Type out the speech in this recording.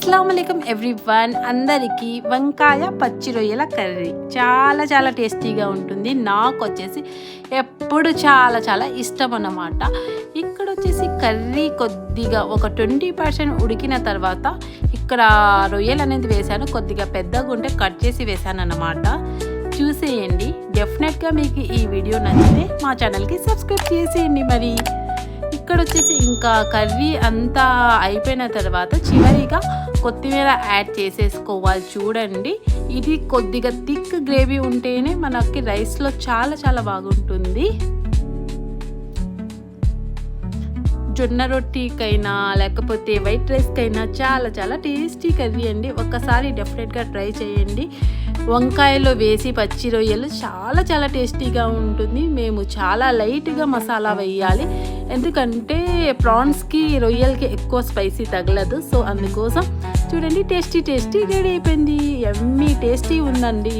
అస్సలాముఅలైకుం everyone. అందరికీ వంకాయ పచ్చి రొయ్యల కర్రీ చాలా చాలా టేస్టీగా ఉంటుంది. నాకు వచ్చేసి ఎప్పుడు చాలా చాలా ఇష్టం అన్నమాట. ఇక్కడ వచ్చేసి కర్రీ కొద్దిగా ఒక 20% ఉడికిన తర్వాత ఇక్కడ రొయ్యలు అనేది వేసాను. కొద్దిగా పెద్దగా ఉంటే కట్ చేసి వేసాను అన్నమాట. చూసేయండి. డెఫినెట్గా మీకు ఈ వీడియో నచ్చితే మా ఛానల్కి సబ్స్క్రైబ్ చేసేయండి. మరి ఇక్కడ వచ్చేసి ఇంకా కర్రీ అంతా అయిపోయిన తర్వాత చివరిగా కొత్తిమీర యాడ్ చేసేసుకోవాలి. చూడండి, ఇది కొద్దిగా థిక్ గ్రేవీ ఉంటేనే మనకి రైస్లో చాలా చాలా బాగుంటుంది. జొన్న రొట్టికైనా లేకపోతే వైట్ రైస్కైనా చాలా చాలా టేస్టీ కర్రీ అండి. ఒక్కసారి డెఫినెట్గా ట్రై చేయండి. వంకాయలో వేసి పచ్చి రొయ్యలు చాలా చాలా టేస్టీగా ఉంటుంది. మేము చాలా లైట్గా మసాలా వేయాలి, ఎందుకంటే ప్రాన్స్కి రొయ్యలకి ఎక్కువ స్పైసీ తగలదు. సో అందుకోసం చూడండి, టేస్టీ రెడీ అయిపోయింది. ఎమ్మీ టేస్టీ ఉందండి.